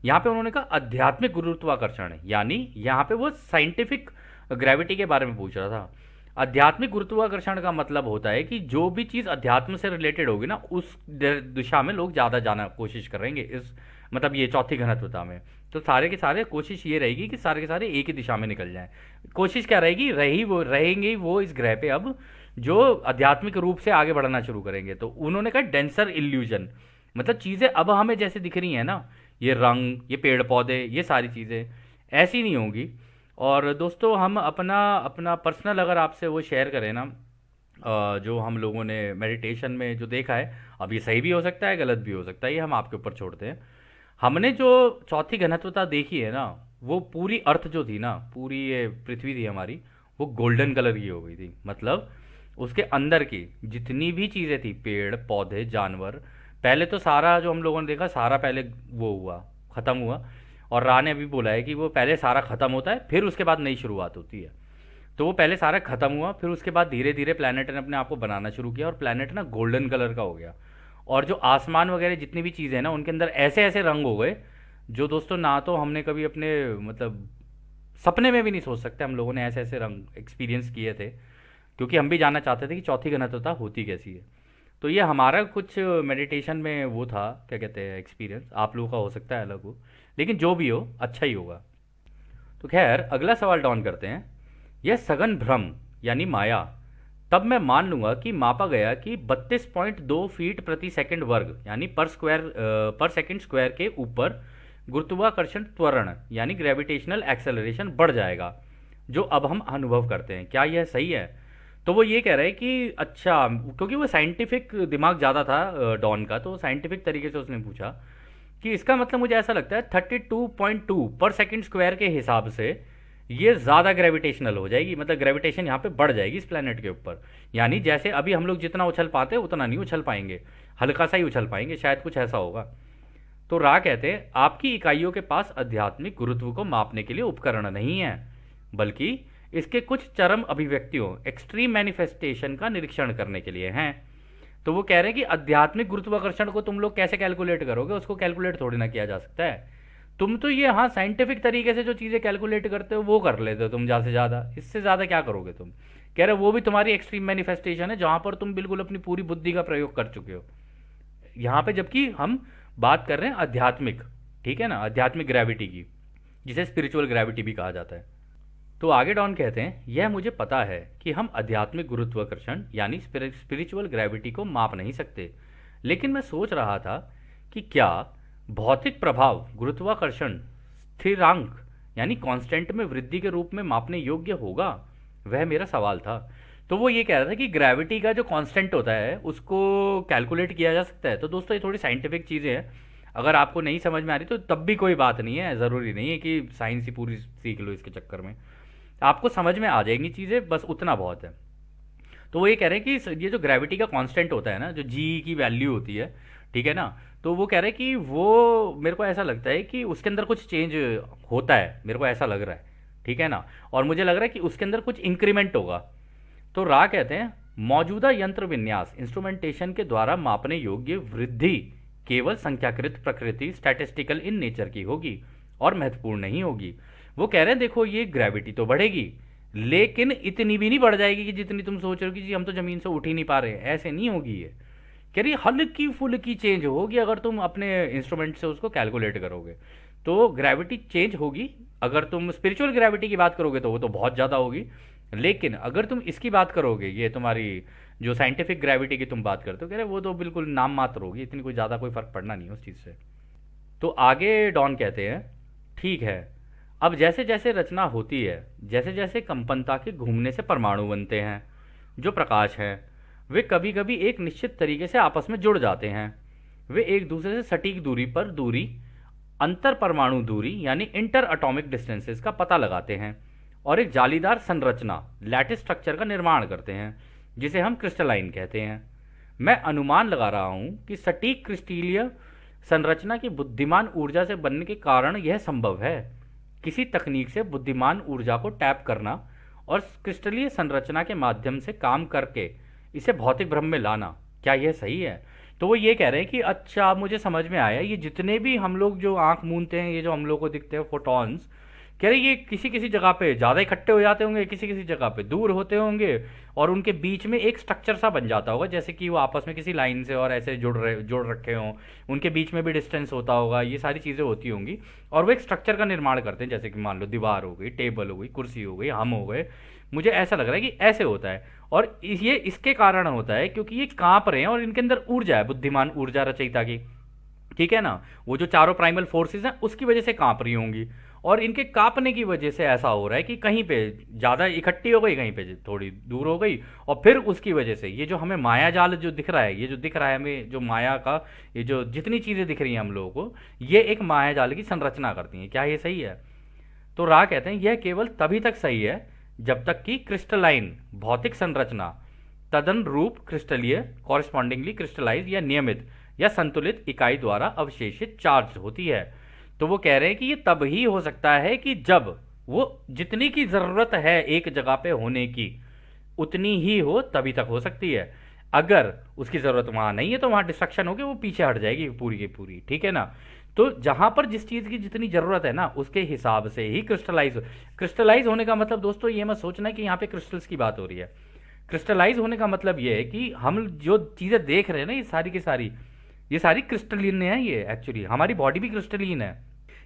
यहाँ पे उन्होंने कहा आध्यात्मिक गुरुत्वाकर्षण, यानी यहाँ पे वो साइंटिफिक ग्रेविटी के बारे में पूछ रहा था। आध्यात्मिक गुरुत्वाकर्षण का मतलब होता है कि जो भी चीज़ अध्यात्म से रिलेटेड होगी ना, उस दिशा में लोग ज़्यादा जाना कोशिश करेंगे, इस मतलब ये चौथी घनत्वता में। तो सारे के सारे कोशिश ये रहेगी कि सारे के सारे एक ही दिशा में निकल जाएं। कोशिश क्या रहेगी, रहेंगे वो इस ग्रह पे अब जो आध्यात्मिक रूप से आगे बढ़ना शुरू करेंगे। तो उन्होंने कहा डेंसर इल्यूजन, मतलब चीज़ें अब हमें जैसे दिख रही हैं ना, ये रंग, ये पेड़ पौधे, ये सारी चीज़ें ऐसी नहीं होंगी। और दोस्तों हम अपना अपना पर्सनल अगर आपसे वो शेयर करें ना, जो हम लोगों ने मेडिटेशन में जो देखा है, अब ये सही भी हो सकता है गलत भी हो सकता है, ये हम आपके ऊपर छोड़ते हैं। हमने जो चौथी घनत्वता देखी है ना, वो पूरी अर्थ जो थी ना, पूरी ये पृथ्वी थी हमारी, वो गोल्डन कलर की हो गई थी। मतलब उसके अंदर की जितनी भी चीज़ें थी, पेड़ पौधे जानवर, पहले तो सारा जो हम लोगों ने देखा सारा पहले वो हुआ, ख़त्म हुआ। और रा ने अभी बोला है कि वो पहले सारा ख़त्म होता है फिर उसके बाद नई शुरुआत होती है। तो वो पहले सारा ख़त्म हुआ, फिर उसके बाद धीरे धीरे प्लानट ने अपने आप को बनाना शुरू किया और प्लानट ना गोल्डन कलर का हो गया। और जो आसमान वगैरह जितनी भी चीज़ें हैं ना, उनके अंदर ऐसे ऐसे रंग हो गए जो दोस्तों ना तो हमने कभी अपने मतलब सपने में भी नहीं सोच सकते। हम लोगों ने ऐसे ऐसे रंग एक्सपीरियंस किए थे, क्योंकि हम भी जानना चाहते थे कि चौथी घनत्वता होती कैसी है। तो ये हमारा कुछ मेडिटेशन में वो था, क्या कहते हैं, एक्सपीरियंस। आप लोगों का हो सकता है अलग हो, लेकिन जो भी हो अच्छा ही होगा। तो खैर अगला सवाल डाउन करते हैं। यह सघन भ्रम यानी माया तब मैं मान लूंगा कि मापा गया कि 32.2 फीट प्रति सेकंड वर्ग यानी पर सेकंड स्क्वायर के ऊपर गुरुत्वाकर्षण त्वरण यानी ग्रेविटेशनल एक्सेलरेशन बढ़ जाएगा, जो अब हम अनुभव करते हैं। क्या यह सही है? तो वो ये कह रहे हैं कि अच्छा, क्योंकि वो साइंटिफिक दिमाग ज़्यादा था डॉन का, तो साइंटिफिक तरीके से उसने पूछा कि इसका मतलब मुझे ऐसा लगता है 32.2 पर सेकंड स्क्वायर के हिसाब से ये ज़्यादा ग्रेविटेशनल हो जाएगी, मतलब ग्रेविटेशन यहाँ पे बढ़ जाएगी इस प्लेनेट के ऊपर। यानी जैसे अभी हम लोग जितना उछल पाते हैं उतना नहीं उछल पाएंगे, हल्का सा ही उछल पाएंगे, शायद कुछ ऐसा होगा। तो रा कहते हैं आपकी इकाइयों के पास आध्यात्मिक गुरुत्व को मापने के लिए उपकरण नहीं है, बल्कि इसके कुछ चरम अभिव्यक्तियों एक्सट्रीम मैनिफेस्टेशन का निरीक्षण करने के लिए हैं। तो वो कह रहे हैं कि आध्यात्मिक गुरुत्वाकर्षण को तुम लोग कैसे कैलकुलेट करोगे, उसको कैलकुलेट थोड़ी ना किया जा सकता है। तुम तो ये हाँ साइंटिफिक तरीके से जो चीज़ें कैलकुलेट करते हो वो कर लेते हो तुम ज़्यादा से ज़्यादा, इससे ज़्यादा क्या करोगे तुम। कह रहे वो भी तुम्हारी एक्सट्रीम मैनिफेस्टेशन है जहाँ पर तुम बिल्कुल अपनी पूरी बुद्धि का प्रयोग कर चुके हो यहाँ पे, जबकि हम बात कर रहे हैं आध्यात्मिक, ठीक है ना, आध्यात्मिक ग्रेविटी की, जिसे स्पिरिचुअल ग्रेविटी भी कहा जाता है। तो आगे डॉन कहते हैं यह मुझे पता है कि हम आध्यात्मिक गुरुत्वाकर्षण यानी स्पिरिचुअल ग्रेविटी को माप नहीं सकते, लेकिन मैं सोच रहा था कि क्या भौतिक प्रभाव गुरुत्वाकर्षण स्थिरांक यानी कांस्टेंट में वृद्धि के रूप में मापने योग्य होगा, वह मेरा सवाल था। तो वो ये कह रहा था कि ग्रेविटी का जो कांस्टेंट होता है उसको कैलकुलेट किया जा सकता है। तो दोस्तों ये थोड़ी साइंटिफिक चीज़ें हैं, अगर आपको नहीं समझ में आ रही तो तब भी कोई बात नहीं है, ज़रूरी नहीं है कि साइंस ही पूरी सीख लो इसके चक्कर में, आपको समझ में आ जाएंगी चीज़ें, बस उतना बहुत है। तो वो ये कह रहे हैं कि ये जो ग्रेविटी का कांस्टेंट होता है ना, जो जी की वैल्यू होती है, ठीक है ना, तो वो कह रहे हैं कि वो मेरे को ऐसा लगता है कि उसके अंदर कुछ चेंज होता है, मेरे को ऐसा लग रहा है, ठीक है ना, और मुझे लग रहा है कि उसके अंदर कुछ इंक्रीमेंट होगा। तो रा कहते हैं मौजूदा यंत्र विन्यास इंस्ट्रूमेंटेशन के द्वारा मापने योग्य वृद्धि केवल संख्याकृत प्रकृति स्टैटिस्टिकल इन नेचर की होगी और महत्वपूर्ण नहीं होगी। वो कह रहे हैं देखो ये ग्रेविटी तो बढ़ेगी, लेकिन इतनी भी नहीं बढ़ जाएगी कि जितनी तुम सोच रहे हो कि जी हम तो जमीन से उठ ही नहीं पा रहे हैं, ऐसे नहीं होगी ये। कह रही हल्की फुल्की चेंज होगी अगर तुम अपने इंस्ट्रूमेंट से उसको कैलकुलेट करोगे, तो ग्रेविटी चेंज होगी। अगर तुम स्पिरिचुअल ग्रेविटी की बात करोगे तो वो तो बहुत ज़्यादा होगी, लेकिन अगर तुम इसकी बात करोगे, ये तुम्हारी जो साइंटिफिक ग्रेविटी की तुम बात करते हो, कह रहे वो तो बिल्कुल नाम मात्र होगी, इतनी कोई ज़्यादा कोई फ़र्क पड़ना नहीं है उस चीज़ से। तो आगे डॉन कहते हैं ठीक है, अब जैसे जैसे रचना होती है, जैसे जैसे कंपनता के घूमने से परमाणु बनते हैं, जो प्रकाश हैं वे कभी कभी एक निश्चित तरीके से आपस में जुड़ जाते हैं। वे एक दूसरे से सटीक दूरी पर दूरी, अंतर परमाणु दूरी यानी इंटर अटोमिक डिस्टेंसेस का पता लगाते हैं और एक जालीदार संरचना लैटिस स्ट्रक्चर का निर्माण करते हैं, जिसे हम क्रिस्टलाइन कहते हैं। मैं अनुमान लगा रहा हूं कि सटीक क्रिस्टलीय संरचना की बुद्धिमान ऊर्जा से बनने के कारण यह संभव है। किसी तकनीक से बुद्धिमान ऊर्जा को टैप करना और क्रिस्टलीय संरचना के माध्यम से काम करके इसे भौतिक भ्रम में लाना, क्या यह सही है? तो वो ये कह रहे हैं कि अच्छा मुझे समझ में आया, ये जितने भी हम लोग जो आंख मूंदते हैं, ये जो हम लोग को दिखते हैं फोटॉन्स, कह रहे ये किसी किसी जगह पे ज़्यादा इकट्ठे हो जाते होंगे, किसी किसी जगह पे दूर होते होंगे, और उनके बीच में एक स्ट्रक्चर सा बन जाता होगा, जैसे कि वो आपस में किसी लाइन से और ऐसे जोड़ रखे हों, उनके बीच में भी डिस्टेंस होता होगा, ये सारी चीज़ें होती होंगी, और वो एक स्ट्रक्चर का निर्माण करते हैं, जैसे कि मान लो दीवार हो गई, टेबल हो गई, कुर्सी हो गई, हम हो गए। मुझे ऐसा लग रहा है कि ऐसे होता है, और ये इसके कारण होता है क्योंकि ये कांप रहे हैं और इनके अंदर ऊर्जा है, बुद्धिमान ऊर्जा रचयिता की, ठीक है ना, वो जो चारों प्राइमल फोर्सेस हैं उसकी वजह से कांप रही होंगी, और इनके कांपने की वजह से ऐसा हो रहा है कि कहीं पे ज़्यादा इकट्ठी हो गई, कहीं पे थोड़ी दूर हो गई, और फिर उसकी वजह से ये जो हमें माया जाल जो दिख रहा है, ये जो दिख रहा है हमें, जो माया का ये जो जितनी चीज़ें दिख रही हैं हम लोगों को, ये एक माया जाल की संरचना करती हैं। क्या ये सही है? तो रा कहते हैं यह केवल तभी तक सही है जब तक कि क्रिस्टलाइन भौतिक संरचना तदन रूप क्रिस्टलीय कॉरेस्पॉन्डिंगली क्रिस्टलाइज या नियमित या संतुलित इकाई द्वारा अवशेषित चार्ज होती है। तो वो कह रहे हैं कि ये तब ही हो सकता है कि जब वो जितनी की जरूरत है एक जगह पे होने की उतनी ही हो, तभी तक हो सकती है। अगर उसकी जरूरत वहां नहीं है तो वहां डिस्ट्रक्शन होगी, वो पीछे हट जाएगी पूरी की पूरी, ठीक है ना। तो जहां पर जिस चीज की जितनी जरूरत है ना उसके हिसाब से ही क्रिस्टलाइज होने का मतलब दोस्तों ये मत सोचना कि यहाँ पे क्रिस्टल्स की बात हो रही है। क्रिस्टलाइज होने का मतलब ये है कि हम जो चीजें देख रहे हैं ना ये सारी की सारी, ये सारी क्रिस्टलीन है। ये एक्चुअली हमारी बॉडी भी क्रिस्टलीन है।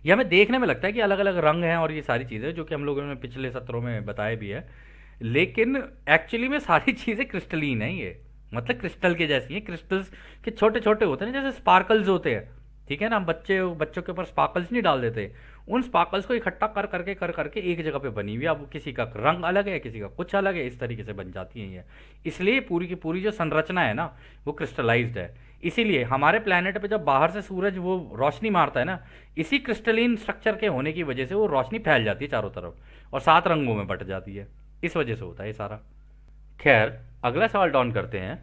ये हमें देखने में लगता है कि अलग अलग रंग हैं और ये सारी चीज़ें जो कि हम लोगों ने पिछले सत्रों में बताया भी है, लेकिन एक्चुअली में सारी चीज़ें क्रिस्टलीन है। ये मतलब क्रिस्टल के जैसी हैं। क्रिस्टल्स के छोटे छोटे होते हैं ना, जैसे स्पार्कल्स होते हैं, ठीक है ना। हम बच्चों के ऊपर स्पार्कल्स नहीं डाल देते, उन स्पार्कल्स को इकट्ठा कर करके एक जगह पे बनी हुई है। अब किसी का रंग अलग है, किसी का कुछ अलग है, इस तरीके से बन जाती हैं ये। इसलिए पूरी की पूरी जो संरचना है ना वो क्रिस्टलाइज्ड है। इसीलिए हमारे प्लेनेट पे जब बाहर से सूरज वो रोशनी मारता है ना, इसी क्रिस्टलीन स्ट्रक्चर के होने की वजह से वो रोशनी फैल जाती है चारों तरफ और 7 रंगों में बट जाती है। इस वजह से होता है ये सारा। खैर, अगला सवाल डाउन करते हैं।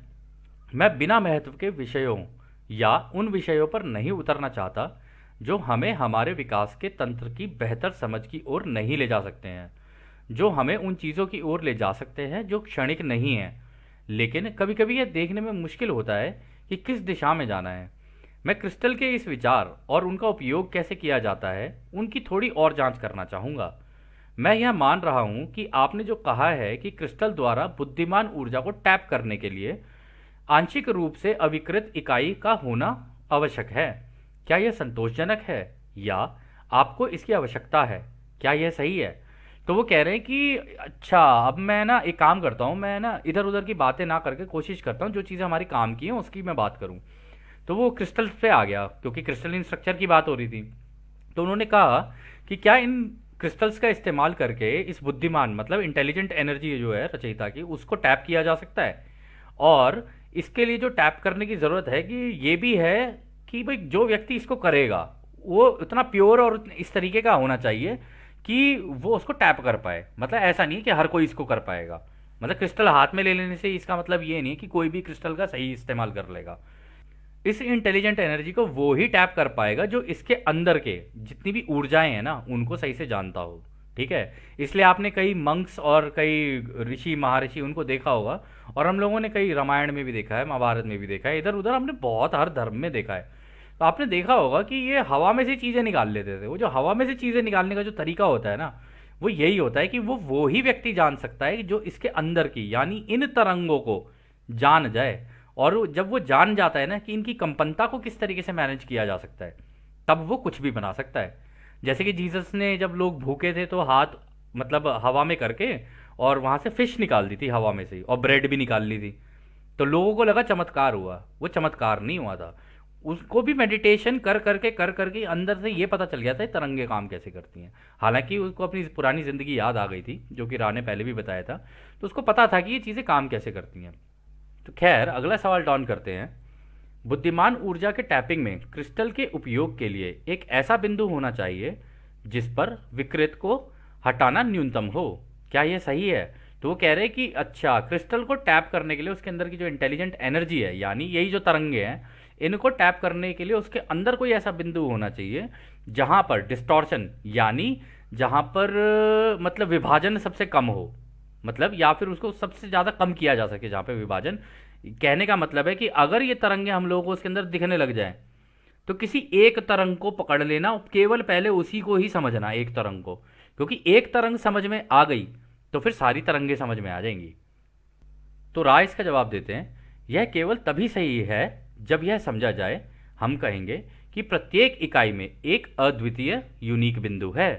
मैं बिना महत्व के विषयों या उन विषयों पर नहीं उतरना चाहता जो हमें हमारे विकास के तंत्र की बेहतर समझ की ओर नहीं ले जा सकते हैं, जो हमें उन चीज़ों की ओर ले जा सकते हैं जो क्षणिक नहीं है, लेकिन कभी कभी यह देखने में मुश्किल होता है कि किस दिशा में जाना है। मैं क्रिस्टल के इस विचार और उनका उपयोग कैसे किया जाता है उनकी थोड़ी और जांच करना चाहूँगा। मैं यह मान रहा हूँ कि आपने जो कहा है कि क्रिस्टल द्वारा बुद्धिमान ऊर्जा को टैप करने के लिए आंशिक रूप से अविकृत इकाई का होना आवश्यक है, क्या यह संतोषजनक है या आपको इसकी आवश्यकता है? क्या यह सही है? तो वो कह रहे हैं कि अच्छा, अब मैं ना एक काम करता हूँ, मैं ना इधर उधर की बातें ना करके कोशिश करता हूँ जो चीज़ें हमारे काम की हैं उसकी मैं बात करूँ। तो वो क्रिस्टल पे आ गया क्योंकि क्रिस्टलिन स्ट्रक्चर की बात हो रही थी। तो उन्होंने कहा कि क्या इन क्रिस्टल्स का इस्तेमाल करके इस बुद्धिमान मतलब इंटेलिजेंट एनर्जी जो है रचयिता की उसको टैप किया जा सकता है। और इसके लिए जो टैप करने की ज़रूरत है कि ये भी है कि भाई जो व्यक्ति इसको करेगा वो इतना प्योर और इस तरीके का होना चाहिए कि वो उसको टैप कर पाए। मतलब ऐसा नहीं है कि हर कोई इसको कर पाएगा। मतलब क्रिस्टल हाथ में ले लेने से इसका मतलब ये नहीं है कि कोई भी क्रिस्टल का सही इस्तेमाल कर लेगा। इस इंटेलिजेंट एनर्जी को वो ही टैप कर पाएगा जो इसके अंदर के जितनी भी ऊर्जाएं हैं ना उनको सही से जानता हो, ठीक है। इसलिए आपने कई मंक्स और कई ऋषि महर्षि उनको देखा होगा, और हम लोगों ने कई रामायण में भी देखा है, महाभारत में भी देखा है, इधर उधर हमने बहुत हर धर्म में देखा है। तो आपने देखा होगा कि ये हवा में से चीज़ें निकाल लेते थे। वो जो हवा में से चीज़ें निकालने का जो तरीका होता है ना वो यही होता है कि वो ही व्यक्ति जान सकता है कि जो इसके अंदर की यानी इन तरंगों को जान जाए। और जब वो जान जाता है ना कि इनकी कंपनता को किस तरीके से मैनेज किया जा सकता है, तब वो कुछ भी बना सकता है। जैसे कि जीसस ने जब लोग भूखे थे तो हाथ मतलब हवा में करके और वहाँ से फिश निकाल दी थी हवा में से ही, और ब्रेड भी निकाल ली थी। तो लोगों को लगा चमत्कार हुआ, वो चमत्कार नहीं हुआ था। उसको भी मेडिटेशन कर करके अंदर से ये पता चल गया था तरंगे काम कैसे करती हैं। हालांकि उसको अपनी पुरानी ज़िंदगी याद आ गई थी जो कि रा ने पहले भी बताया था, तो उसको पता था कि ये चीज़ें काम कैसे करती हैं। तो खैर, अगला सवाल डाउन करते हैं। बुद्धिमान ऊर्जा के टैपिंग में क्रिस्टल के उपयोग के लिए एक ऐसा बिंदु होना चाहिए जिस पर विकृत को हटाना न्यूनतम हो, क्या यह सही है? तो वो कह रहे हैं कि अच्छा, क्रिस्टल को टैप करने के लिए उसके अंदर की जो इंटेलिजेंट एनर्जी है यानी यही जो तरंगे हैं इनको टैप करने के लिए उसके अंदर कोई ऐसा बिंदु होना चाहिए जहां पर डिस्टॉर्शन यानी जहां पर मतलब विभाजन सबसे कम हो, मतलब या फिर उसको सबसे ज़्यादा कम किया जा सके। जहाँ पे विभाजन कहने का मतलब है कि अगर ये तरंगे हम लोगों को उसके अंदर दिखने लग जाएं तो किसी एक तरंग को पकड़ लेना, केवल पहले उसी को ही समझना एक तरंग को, क्योंकि एक तरंग समझ में आ गई तो फिर सारी तरंगें समझ में आ जाएंगी। तो राय इसका जवाब देते हैं, यह केवल तभी सही है जब यह समझा जाए, हम कहेंगे कि प्रत्येक इकाई में एक अद्वितीय यूनिक बिंदु है।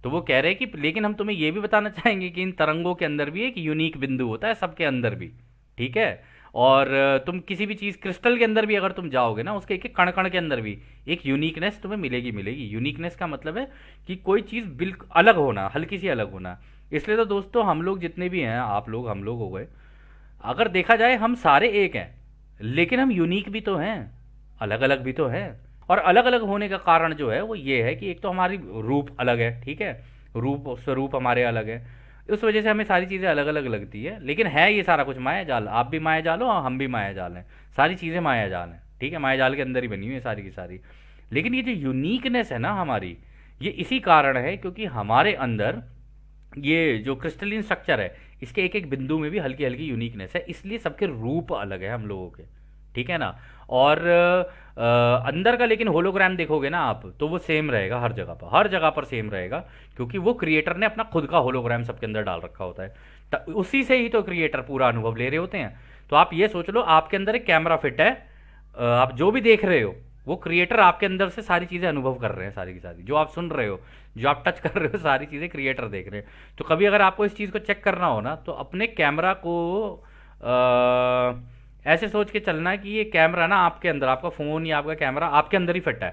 तो वो कह रहे हैं कि लेकिन हम तुम्हें यह भी बताना चाहेंगे कि इन तरंगों के अंदर भी एक यूनिक बिंदु होता है, सबके अंदर भी, ठीक है। और तुम किसी भी चीज़, क्रिस्टल के अंदर भी अगर तुम जाओगे ना, उसके एक एक कण कण के अंदर भी एक यूनिकनेस तुम्हें मिलेगी मिलेगी। यूनिकनेस का मतलब है कि कोई चीज़ बिल्कुल अलग होना, हल्की सी अलग होना। इसलिए तो दोस्तों हम लोग जितने भी हैं, आप लोग, हम लोग हो गए, अगर देखा जाए हम सारे एक हैं, लेकिन हम यूनिक भी तो हैं, अलग अलग भी तो हैं। और अलग अलग होने का कारण जो है वो ये है कि एक तो हमारी रूप अलग है, ठीक है, रूप स्वरूप हमारे अलग है, उस वजह से हमें सारी चीज़ें अलग अलग लगती है। लेकिन है ये सारा कुछ माया जाल, आप भी माया जाल हो और हम भी माया जाल हैं, सारी चीज़ें माया जाल हैं, ठीक है, माया जाल के अंदर ही बनी हुई है सारी की सारी। लेकिन ये जो यूनिकनेस है ना हमारी, ये इसी कारण है क्योंकि हमारे अंदर ये जो क्रिस्टलिन स्ट्रक्चर है, इसके एक एक बिंदु में भी हल्की हल्की यूनिकनेस है, इसलिए सबके रूप अलग है हम लोगों के, ठीक है ना। और अंदर का लेकिन होलोग्राम देखोगे ना आप, तो वो सेम रहेगा हर जगह पर, हर जगह पर सेम रहेगा, क्योंकि वो क्रिएटर ने अपना खुद का होलोग्राम सबके अंदर डाल रखा होता है, उसी से ही तो क्रिएटर पूरा अनुभव ले रहे होते हैं। तो आप ये सोच लो, आपके अंदर एक कैमरा फिट है, आप जो भी देख रहे हो वो क्रिएटर आपके अंदर से सारी चीज़ें अनुभव कर रहे हैं, सारी की सारी, जो आप सुन रहे हो, जो आप टच कर रहे हो, सारी चीज़ें क्रिएटर देख रहे हैं। तो कभी अगर आपको इस चीज़ को चेक करना हो ना, तो अपने कैमरा को ऐसे सोच के चलना कि ये कैमरा ना आपके अंदर, आपका फ़ोन या आपका कैमरा आपके अंदर ही फिट है,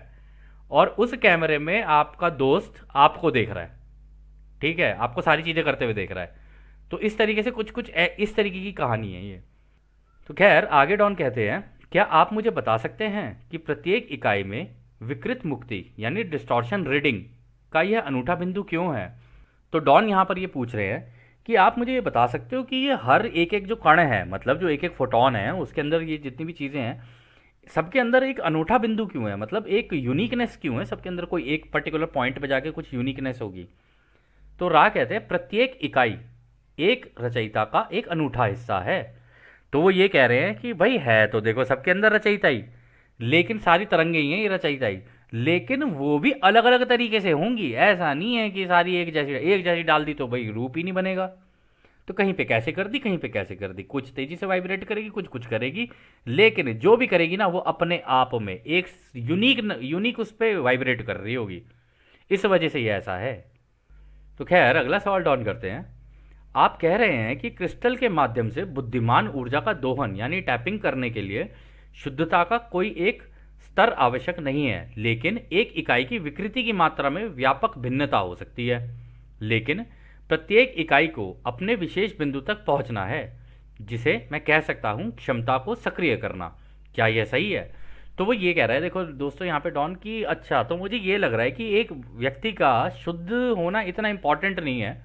और उस कैमरे में आपका दोस्त आपको देख रहा है, ठीक है, आपको सारी चीज़ें करते हुए देख रहा है। तो इस तरीके से कुछ कुछ इस तरीके की कहानी है ये। तो खैर आगे डॉन कहते हैं, क्या आप मुझे बता सकते हैं कि प्रत्येक इकाई में विकृत मुक्ति यानी डिस्टॉर्शन रीडिंग का यह अनूठा बिंदु क्यों है। तो डॉन यहाँ पर ये पूछ रहे हैं कि आप मुझे ये बता सकते हो कि ये हर एक एक जो कण है, मतलब जो एक एक फोटोन है, उसके अंदर ये जितनी भी चीज़ें हैं, सबके अंदर एक अनूठा बिंदु क्यों है, मतलब एक यूनिकनेस क्यों है, सबके अंदर कोई एक पर्टिकुलर पॉइंट पे जाके कुछ यूनिकनेस होगी। तो रा कहते हैं, प्रत्येक इकाई एक रचयिता का एक अनूठा हिस्सा है। तो वो ये कह रहे हैं कि भाई है तो देखो सबके अंदर रचयिता ही, लेकिन सारी तरंगे ही हैं ये रचयिता ही, लेकिन वो भी अलग अलग तरीके से होंगी। ऐसा नहीं है कि सारी एक जैसी डाल दी तो भाई रूप ही नहीं बनेगा। तो कहीं पे कैसे कर दी, कहीं पे कैसे कर दी, कुछ तेजी से वाइब्रेट करेगी, कुछ कुछ करेगी, लेकिन जो भी करेगी ना वो अपने आप में एक यूनिक उस पर वाइब्रेट कर रही होगी। इस वजह से ये ऐसा है। तो खैर अगला सवाल डॉन करते हैं, आप कह रहे हैं कि क्रिस्टल के माध्यम से बुद्धिमान ऊर्जा का दोहन यानी टैपिंग करने के लिए शुद्धता का कोई एक स्तर आवश्यक नहीं है, लेकिन एक इकाई की विकृति की मात्रा में व्यापक भिन्नता हो सकती है। लेकिन प्रत्येक इकाई को अपने विशेष बिंदु तक पहुंचना है, जिसे मैं कह सकता हूं क्षमता को सक्रिय करना। क्या यह सही है। तो वो ये कह रहा है, देखो दोस्तों यहाँ पे डॉन की, अच्छा तो मुझे ये लग रहा है कि एक व्यक्ति का शुद्ध होना इतना इंपॉर्टेंट नहीं है,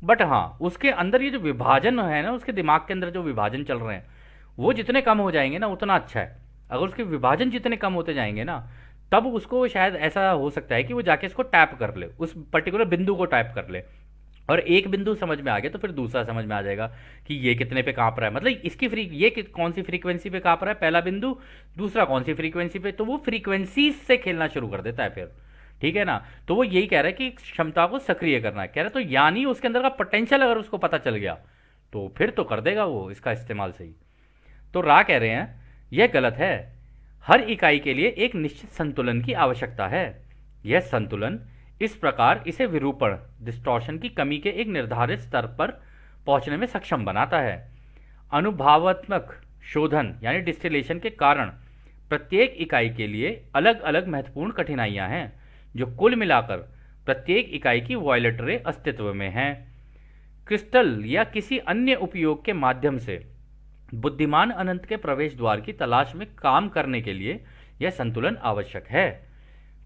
बट हाँ उसके अंदर ये जो विभाजन है ना, उसके दिमाग के अंदर जो विभाजन चल रहे हैं वो जितने कम हो जाएंगे ना उतना अच्छा है। अगर उसके विभाजन जितने कम होते जाएंगे ना, तब उसको शायद ऐसा हो सकता है कि वो जाके इसको टैप कर ले, उस पर्टिकुलर बिंदु को टैप कर ले, और एक बिंदु समझ में आ गया तो फिर दूसरा समझ में आ जाएगा कि ये कितने पे काँप रहा है, मतलब इसकी कौन सी फ्रीक्वेंसी पे काँप रहा है पहला बिंदु, दूसरा कौन सी फ्रीक्वेंसी पे, तो वो फ्रीक्वेंसी से खेलना शुरू कर देता है फिर, ठीक है ना। तो वो यही कह रहा है कि क्षमता को सक्रिय करना है, कह रहा है, तो यानी उसके अंदर का पोटेंशियल अगर उसको पता चल गया तो फिर तो कर देगा वो इसका इस्तेमाल सही। तो रा कह रहे हैं यह गलत है, हर इकाई के लिए एक निश्चित संतुलन की आवश्यकता है। यह संतुलन इस प्रकार इसे विरूपण डिस्टॉर्शन की कमी के एक निर्धारित स्तर पर पहुंचने में सक्षम बनाता है। अनुभवात्मक शोधन यानी डिस्टिलेशन के कारण प्रत्येक इकाई के लिए अलग अलग महत्वपूर्ण कठिनाइयां हैं, जो कुल मिलाकर प्रत्येक इकाई की वॉयलेट रे अस्तित्व में हैं। क्रिस्टल या किसी अन्य उपयोग के माध्यम से बुद्धिमान अनंत के प्रवेश द्वार की तलाश में काम करने के लिए यह संतुलन आवश्यक है।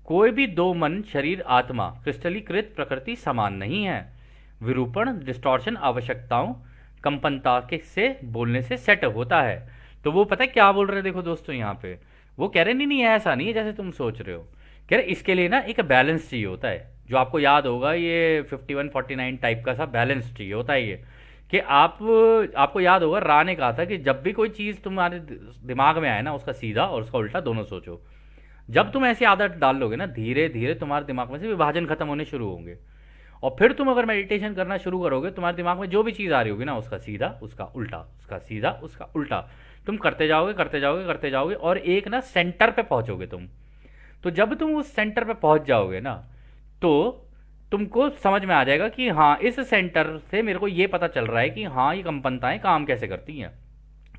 कोई भी दो मन शरीर आत्मा क्रिस्टलीकृत प्रकृति समान नहीं है। विरूपण डिस्टॉर्शन आवश्यकताओं कंपनता के से बोलने से सेट होता है। तो वो पता है क्या बोल रहे हैं, देखो दोस्तों यहाँ पे वो कह रहे नहीं ऐसा नहीं है जैसे तुम सोच रहे हो, कह रहे इसके लिए ना एक बैलेंस चाहिए होता है, जो आपको याद होगा ये 51-49 टाइप का सा बैलेंस चाहिए होता है ये, कि आपको याद होगा रा ने कहा था कि जब भी कोई चीज़ तुम्हारे दिमाग में आए ना, उसका सीधा और उसका उल्टा दोनों सोचो। जब तुम ऐसी आदत डाल लोगे ना, धीरे धीरे तुम्हारे दिमाग में से विभाजन खत्म होने शुरू होंगे, और फिर तुम अगर मेडिटेशन करना शुरू करोगे, तुम्हारे दिमाग में जो भी चीज़ आ रही होगी ना, उसका सीधा उसका उल्टा, उसका सीधा उसका उल्टा, तुम करते जाओगे करते जाओगे करते जाओगे, और एक ना सेंटर पे पहुंचोगे तुम। तो जब तुम उस सेंटर पे पहुंच जाओगे ना, तो तुमको समझ में आ जाएगा कि हाँ, इस सेंटर से मेरे को ये पता चल रहा है कि हाँ, ये कंपनताएं काम कैसे करती हैं।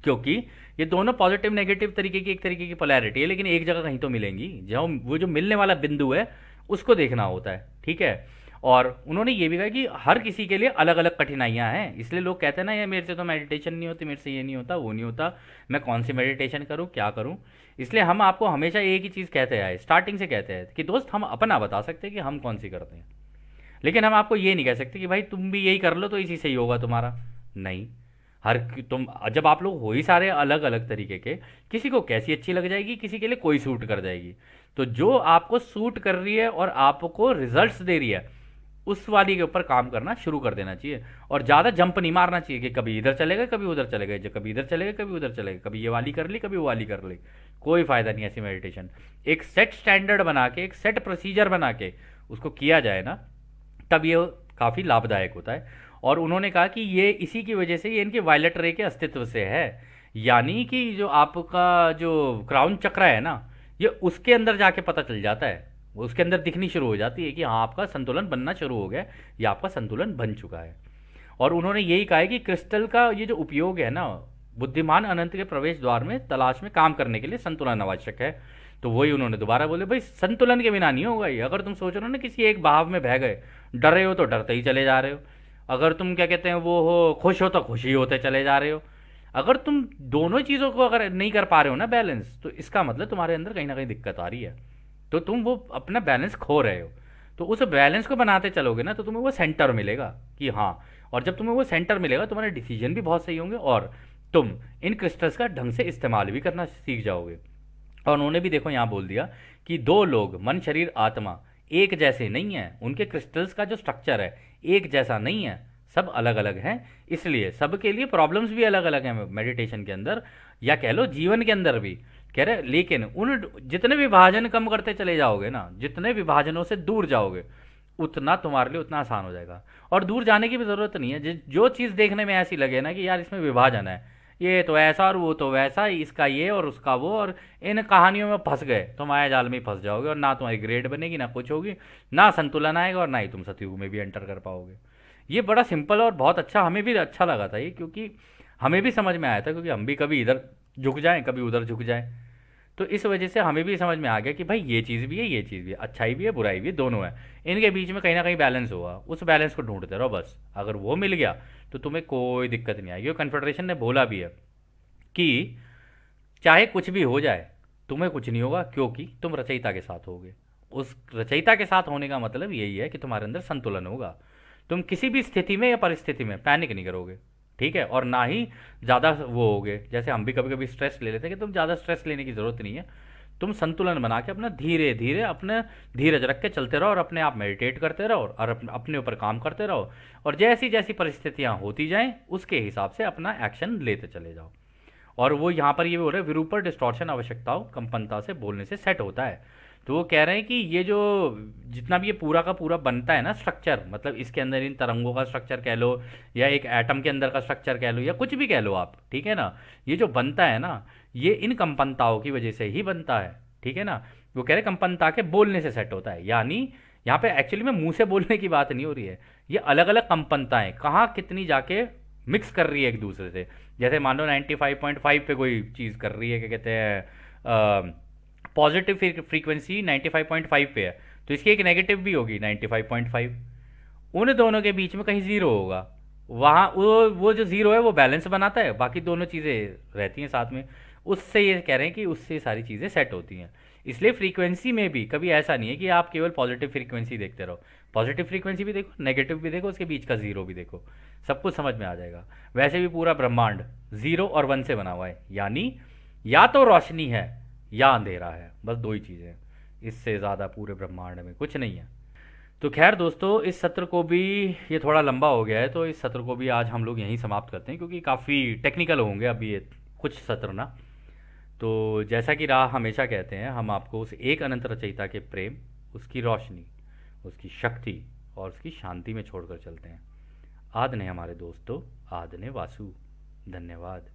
क्योंकि ये दोनों पॉजिटिव नेगेटिव तरीके की एक तरीके की पोलैरिटी है, लेकिन एक जगह कहीं तो मिलेंगी, जहाँ वो जो मिलने वाला बिंदु है उसको देखना होता है, ठीक है। और उन्होंने ये भी कहा कि हर किसी के लिए अलग अलग कठिनाइयाँ हैं, इसलिए लोग कहते हैं ना, ये मेरे से तो मेडिटेशन नहीं होती, मेरे से ये नहीं होता, वो नहीं होता, मैं कौन सी मेडिटेशन करूँ, क्या करूँ। इसलिए हम आपको हमेशा एक ही चीज़ कहते आए, स्टार्टिंग से कहते हैं कि दोस्त, हम अपना बता सकते हैं कि हम कौन सी करते हैं, लेकिन हम आपको ये नहीं कह सकते कि भाई तुम भी यही कर लो तो इसी से ही होगा तुम्हारा। नहीं, हर तुम जब आप लोग हो ही सारे अलग अलग तरीके के, किसी को कैसी अच्छी लग जाएगी, किसी के लिए कोई सूट कर जाएगी। तो जो आपको सूट कर रही है और आपको रिजल्ट्स दे रही है, उस वाली के ऊपर काम करना शुरू कर देना चाहिए। और ज़्यादा जंप नहीं मारना चाहिए कि कभी इधर चले गए कभी उधर चले गए, जो कभी इधर चले गए कभी उधर चले गए, कभी ये वाली कर ली कभी वो वाली कर ली। कोई फ़ायदा नहीं ऐसी मेडिटेशन। एक सेट स्टैंडर्ड बना के, एक सेट प्रोसीजर बना के उसको किया जाए ना, तब ये काफ़ी लाभदायक होता है। और उन्होंने कहा कि ये इसी की वजह से ये इनके वायलेट रे के अस्तित्व से है, यानी कि जो आपका जो क्राउन चक्र है ना, ये उसके अंदर जाके पता चल जाता है, वो उसके अंदर दिखनी शुरू हो जाती है कि हाँ, आपका संतुलन बनना शुरू हो गया, या आपका संतुलन बन चुका है। और उन्होंने यही कहा है कि क्रिस्टल का ये जो उपयोग है ना, बुद्धिमान अनंत के प्रवेश द्वार में तलाश में काम करने के लिए संतुलन आवश्यक है। तो वही उन्होंने दोबारा बोले, भाई संतुलन के बिना नहीं होगा ये। अगर तुम सोच रहे हो ना किसी एक बहाव में बह गए, डर रहे हो तो डरते ही चले जा रहे हो, अगर तुम क्या कहते हैं वो हो खुश हो तो खुशी होते चले जा रहे हो, अगर तुम दोनों चीज़ों को अगर नहीं कर पा रहे हो ना बैलेंस, तो इसका मतलब तुम्हारे अंदर कहीं ना कहीं दिक्कत आ रही है, तो तुम वो अपना बैलेंस खो रहे हो। तो उस बैलेंस को बनाते चलोगे ना, तो तुम्हें वो सेंटर मिलेगा कि हाँ, और जब तुम्हें वो सेंटर मिलेगा, तुम्हारे डिसीजन भी बहुत सही होंगे, और तुम इन क्रिस्टल्स का ढंग से इस्तेमाल भी करना सीख जाओगे। और उन्होंने भी देखो यहाँ बोल दिया कि दो लोग, मन शरीर आत्मा, एक जैसे नहीं है, उनके क्रिस्टल्स का जो स्ट्रक्चर है एक जैसा नहीं है, सब अलग अलग हैं। इसलिए सबके लिए प्रॉब्लम्स भी अलग अलग हैं मेडिटेशन के अंदर, या कह लो जीवन के अंदर भी। कह रहे लेकिन उन जितने विभाजन कम करते चले जाओगे ना, जितने विभाजनों से दूर जाओगे, उतना तुम्हारे लिए उतना आसान हो जाएगा। और दूर जाने की भी ज़रूरत नहीं है। जो चीज़ देखने में ऐसी लगे ना कि यार इसमें विभाजन है, ये तो ऐसा और वो तो वैसा, इसका ये और उसका वो, और इन कहानियों में फंस गए तो माया जाल में ही फंस जाओगे, और ना तुम्हारी ग्रेड बनेगी, ना कुछ होगी, ना संतुलन आएगा, और ना ही तुम सतयुग में भी एंटर कर पाओगे। ये बड़ा सिंपल और बहुत अच्छा, हमें भी अच्छा लगा था ये, क्योंकि हमें भी समझ में आया था, क्योंकि हम भी कभी इधर झुक जाएं कभी उधर झुक जाएं। तो इस वजह से हमें भी समझ में आ गया कि भाई ये चीज़ भी है, ये चीज़ भी है, अच्छाई भी है बुराई भी है, दोनों है, इनके बीच में कहीं ना कहीं बैलेंस होगा, उस बैलेंस को ढूंढते रहो बस। अगर वो मिल गया तो तुम्हें कोई दिक्कत नहीं आएगी। कन्फेडरेशन ने बोला भी है कि चाहे कुछ भी हो जाए, तुम्हें कुछ नहीं होगा, क्योंकि तुम रचयिता के साथ होगे। उस रचयिता के साथ होने का मतलब यही है कि तुम्हारे अंदर संतुलन होगा, तुम किसी भी स्थिति में या परिस्थिति में पैनिक नहीं करोगे, ठीक है, और ना ही ज़्यादा वो होगे। जैसे हम भी कभी कभी स्ट्रेस ले लेते हैं, कि तुम ज़्यादा स्ट्रेस लेने की ज़रूरत नहीं है, तुम संतुलन बना के अपना धीरे धीरे अपने धीरज रख के चलते रहो, और अपने आप मेडिटेट करते रहो, और अपने ऊपर काम करते रहो, और जैसी जैसी परिस्थितियाँ होती जाएं उसके हिसाब से अपना एक्शन लेते चले जाओ। और वो यहाँ पर ये भी हो रहा है, विरूपर डिस्टॉर्शन आवश्यकताओं कंपनता से बोलने से सेट होता है। तो वो कह रहे हैं कि ये जो जितना भी ये पूरा का पूरा बनता है ना स्ट्रक्चर, मतलब इसके अंदर इन तरंगों का स्ट्रक्चर कह लो, या एक एटम के अंदर का स्ट्रक्चर कह लो, या कुछ भी कह लो आप, ठीक है ना, ये जो बनता है ना, ये इन कंपनताओं की वजह से ही बनता है, ठीक है ना। वो कह रहे कंपनता के बोलने से सेट होता है, यानी यहाँ पे एक्चुअली में मुंह से बोलने की बात नहीं हो रही है, ये अलग अलग कंपनताएं कहाँ कितनी जाके मिक्स कर रही है एक दूसरे से। जैसे मान लो 95.5 पे कोई चीज़ कर रही है, क्या कहते हैं, पॉजिटिव फ्रीक्वेंसी 95.5 पे है, तो इसकी एक नेगेटिव भी होगी 95.5, उन दोनों के बीच में कहीं ज़ीरो होगा, वहाँ वो जो ज़ीरो है वो बैलेंस बनाता है, बाकी दोनों चीज़ें रहती हैं साथ में। उससे ये कह रहे हैं कि उससे सारी चीज़ें सेट होती हैं। इसलिए फ्रीक्वेंसी में भी कभी ऐसा नहीं है कि आप केवल पॉजिटिव फ्रीक्वेंसी देखते रहो, पॉजिटिव फ्रीक्वेंसी भी देखो, नेगेटिव भी देखो, उसके बीच का ज़ीरो भी देखो, सब कुछ समझ में आ जाएगा। वैसे भी पूरा ब्रह्मांड 0 और 1 से बना हुआ है, यानी या तो रोशनी है या अंधेरा है, बस दो ही चीज़ें हैं, इससे ज़्यादा पूरे ब्रह्मांड में कुछ नहीं है। तो खैर दोस्तों, इस सत्र को भी, ये थोड़ा लंबा हो गया है, तो इस सत्र को भी आज हम लोग यहीं समाप्त करते हैं, क्योंकि काफ़ी टेक्निकल होंगे अभी ये कुछ सत्र ना। तो जैसा कि राह हमेशा कहते हैं, हम आपको उस एक अनंत रचयिता के प्रेम, उसकी रोशनी, उसकी शक्ति, और उसकी शांति में छोड़कर चलते हैं। आदने हमारे दोस्तों, आदने वासु। धन्यवाद।